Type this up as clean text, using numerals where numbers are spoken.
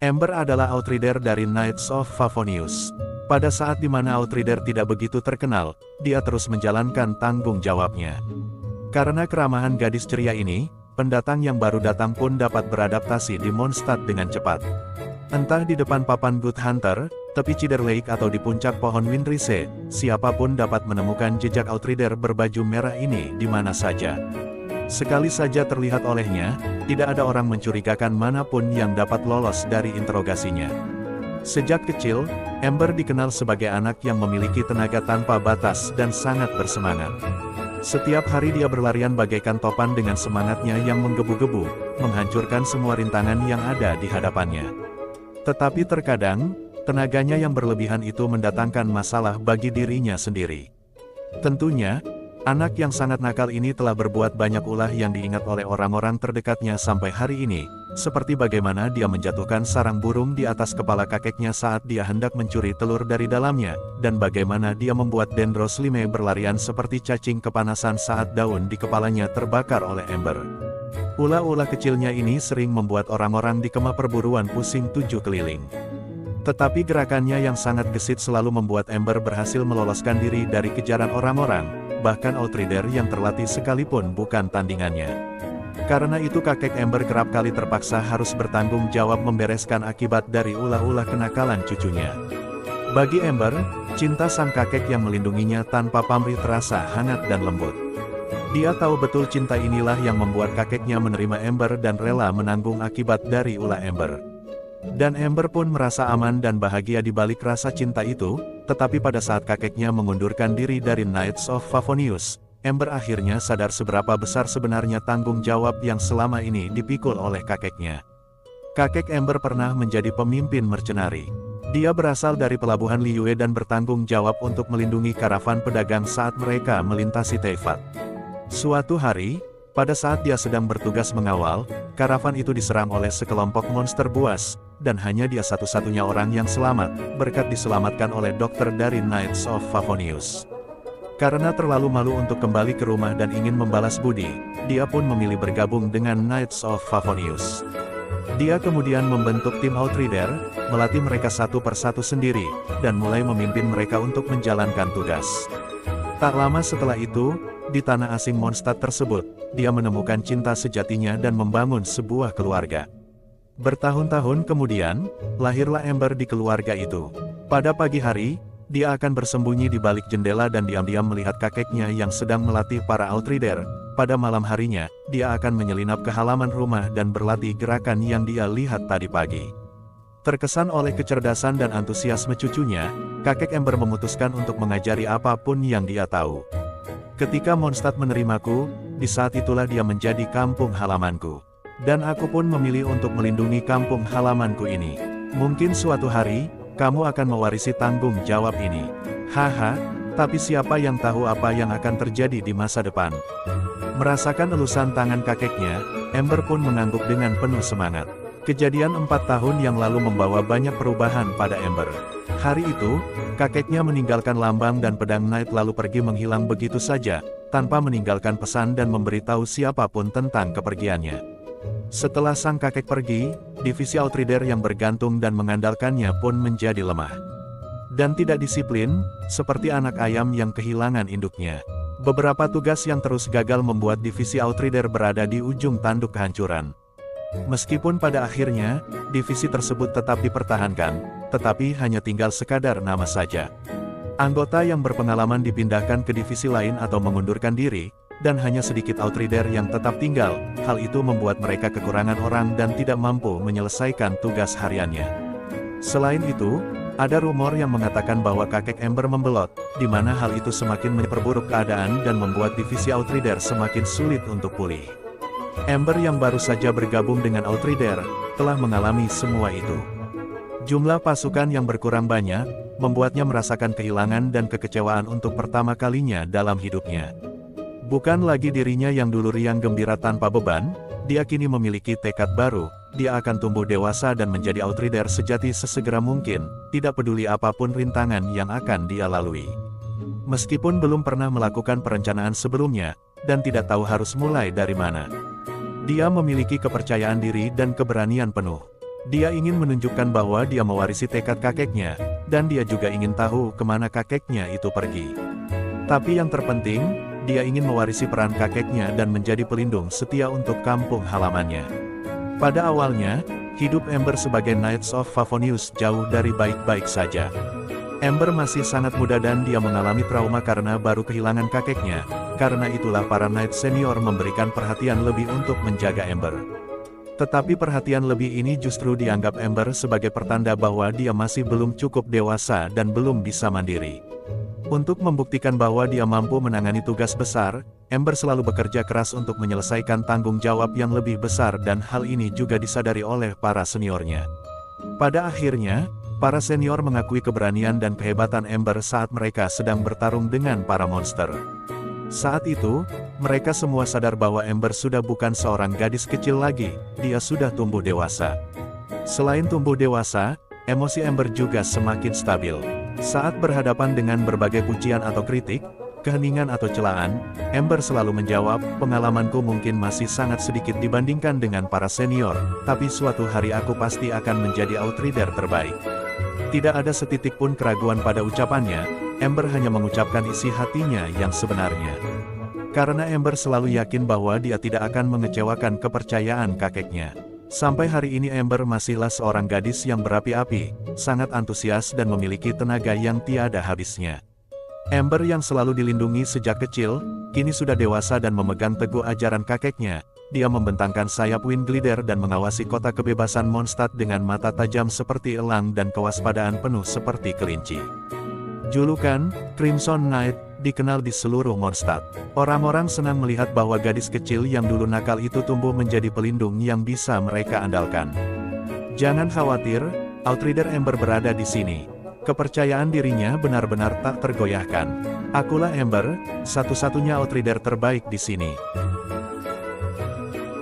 Amber adalah outrider dari Knights of Favonius. Pada saat di mana outrider tidak begitu terkenal, dia terus menjalankan tanggung jawabnya. Karena keramahan gadis ceria ini, pendatang yang baru datang pun dapat beradaptasi di Mondstadt dengan cepat. Entah di depan papan Good Hunter, tepi Cider Lake atau di puncak pohon Windrise, siapapun dapat menemukan jejak outrider berbaju merah ini di mana saja. Sekali saja terlihat olehnya, tidak ada orang mencurigakan manapun yang dapat lolos dari interogasinya. Sejak kecil, Amber dikenal sebagai anak yang memiliki tenaga tanpa batas dan sangat bersemangat. Setiap hari dia berlarian bagaikan topan dengan semangatnya yang menggebu-gebu, menghancurkan semua rintangan yang ada di hadapannya. Tetapi terkadang, tenaganya yang berlebihan itu mendatangkan masalah bagi dirinya sendiri. Tentunya, anak yang sangat nakal ini telah berbuat banyak ulah yang diingat oleh orang-orang terdekatnya sampai hari ini, seperti bagaimana dia menjatuhkan sarang burung di atas kepala kakeknya saat dia hendak mencuri telur dari dalamnya, dan bagaimana dia membuat Dendros Lime berlarian seperti cacing kepanasan saat daun di kepalanya terbakar oleh Amber. Ulah-ulah kecilnya ini sering membuat orang-orang di kemah perburuan pusing tujuh keliling. Tetapi gerakannya yang sangat gesit selalu membuat Amber berhasil meloloskan diri dari kejaran orang-orang, bahkan outrider yang terlatih sekalipun bukan tandingannya. Karena itu kakek Amber kerap kali terpaksa harus bertanggung jawab membereskan akibat dari ulah-ulah kenakalan cucunya. Bagi Amber, cinta sang kakek yang melindunginya tanpa pamrih terasa hangat dan lembut. Dia tahu betul cinta inilah yang membuat kakeknya menerima Amber dan rela menanggung akibat dari ulah Amber. Dan Amber pun merasa aman dan bahagia di balik rasa cinta itu, tetapi pada saat kakeknya mengundurkan diri dari Knights of Favonius, Amber akhirnya sadar seberapa besar sebenarnya tanggung jawab yang selama ini dipikul oleh kakeknya. Kakek Amber pernah menjadi pemimpin mercenari. Dia berasal dari pelabuhan Liyue dan bertanggung jawab untuk melindungi karavan pedagang saat mereka melintasi Teyvat. Suatu hari, pada saat dia sedang bertugas mengawal, karavan itu diserang oleh sekelompok monster buas, dan hanya dia satu-satunya orang yang selamat, berkat diselamatkan oleh dokter dari Knights of Favonius. Karena terlalu malu untuk kembali ke rumah dan ingin membalas budi, dia pun memilih bergabung dengan Knights of Favonius. Dia kemudian membentuk tim outrider, melatih mereka satu persatu sendiri, dan mulai memimpin mereka untuk menjalankan tugas. Tak lama setelah itu, di tanah asing Mondstadt tersebut, dia menemukan cinta sejatinya dan membangun sebuah keluarga. Bertahun-tahun kemudian, lahirlah Amber di keluarga itu. Pada pagi hari, dia akan bersembunyi di balik jendela dan diam-diam melihat kakeknya yang sedang melatih para outrider. Pada malam harinya, dia akan menyelinap ke halaman rumah dan berlatih gerakan yang dia lihat tadi pagi. Terkesan oleh kecerdasan dan antusiasme cucunya, kakek Amber memutuskan untuk mengajari apapun yang dia tahu. Ketika Mondstadt menerimaku, di saat itulah dia menjadi kampung halamanku. Dan aku pun memilih untuk melindungi kampung halamanku ini. Mungkin suatu hari, kamu akan mewarisi tanggung jawab ini. Haha, tapi siapa yang tahu apa yang akan terjadi di masa depan? Merasakan elusan tangan kakeknya, Amber pun mengangguk dengan penuh semangat. Kejadian 4 tahun yang lalu membawa banyak perubahan pada Amber. Hari itu, kakeknya meninggalkan lambang dan pedang Knight lalu pergi menghilang begitu saja, tanpa meninggalkan pesan dan memberitahu siapapun tentang kepergiannya. Setelah sang kakek pergi, divisi outrider yang bergantung dan mengandalkannya pun menjadi lemah. Dan tidak disiplin, seperti anak ayam yang kehilangan induknya. Beberapa tugas yang terus gagal membuat divisi outrider berada di ujung tanduk kehancuran. Meskipun pada akhirnya, divisi tersebut tetap dipertahankan, tetapi hanya tinggal sekadar nama saja. Anggota yang berpengalaman dipindahkan ke divisi lain atau mengundurkan diri, dan hanya sedikit outrider yang tetap tinggal. Hal itu membuat mereka kekurangan orang dan tidak mampu menyelesaikan tugas hariannya. Selain itu, ada rumor yang mengatakan bahwa kakek Amber membelot, di mana hal itu semakin memperburuk keadaan dan membuat divisi outrider semakin sulit untuk pulih. Amber yang baru saja bergabung dengan outrider, telah mengalami semua itu. Jumlah pasukan yang berkurang banyak, membuatnya merasakan kehilangan dan kekecewaan untuk pertama kalinya dalam hidupnya. Bukan lagi dirinya yang dulu riang gembira tanpa beban, dia kini memiliki tekad baru, dia akan tumbuh dewasa dan menjadi outrider sejati sesegera mungkin, tidak peduli apapun rintangan yang akan dia lalui. Meskipun belum pernah melakukan perencanaan sebelumnya, dan tidak tahu harus mulai dari mana. Dia memiliki kepercayaan diri dan keberanian penuh. Dia ingin menunjukkan bahwa dia mewarisi tekad kakeknya, dan dia juga ingin tahu kemana kakeknya itu pergi. Tapi yang terpenting, dia ingin mewarisi peran kakeknya dan menjadi pelindung setia untuk kampung halamannya. Pada awalnya, hidup Amber sebagai Knights of Favonius jauh dari baik-baik saja. Amber masih sangat muda dan dia mengalami trauma karena baru kehilangan kakeknya, karena itulah para Knight senior memberikan perhatian lebih untuk menjaga Amber. Tetapi perhatian lebih ini justru dianggap Amber sebagai pertanda bahwa dia masih belum cukup dewasa dan belum bisa mandiri. Untuk membuktikan bahwa dia mampu menangani tugas besar, Amber selalu bekerja keras untuk menyelesaikan tanggung jawab yang lebih besar dan hal ini juga disadari oleh para seniornya. Pada akhirnya, para senior mengakui keberanian dan kehebatan Amber saat mereka sedang bertarung dengan para monster. Saat itu, mereka semua sadar bahwa Amber sudah bukan seorang gadis kecil lagi, dia sudah tumbuh dewasa. Selain tumbuh dewasa, emosi Amber juga semakin stabil. Saat berhadapan dengan berbagai pujian atau kritik, keheningan atau celaan, Amber selalu menjawab, pengalamanku mungkin masih sangat sedikit dibandingkan dengan para senior, tapi suatu hari aku pasti akan menjadi outrider terbaik. Tidak ada setitik pun keraguan pada ucapannya, Amber hanya mengucapkan isi hatinya yang sebenarnya. Karena Amber selalu yakin bahwa dia tidak akan mengecewakan kepercayaan kakeknya. Sampai hari ini Amber masihlah seorang gadis yang berapi-api, sangat antusias dan memiliki tenaga yang tiada habisnya. Amber yang selalu dilindungi sejak kecil, kini sudah dewasa dan memegang teguh ajaran kakeknya. Dia membentangkan sayap Wind Glider dan mengawasi kota kebebasan Mondstadt dengan mata tajam seperti elang dan kewaspadaan penuh seperti kelinci. Julukan, Crimson Knight, dikenal di seluruh Mondstadt. Orang-orang senang melihat bahwa gadis kecil yang dulu nakal itu tumbuh menjadi pelindung yang bisa mereka andalkan. Jangan khawatir, Outrider Amber berada di sini. Kepercayaan dirinya benar-benar tak tergoyahkan. Akulah Amber, satu-satunya Outrider terbaik di sini.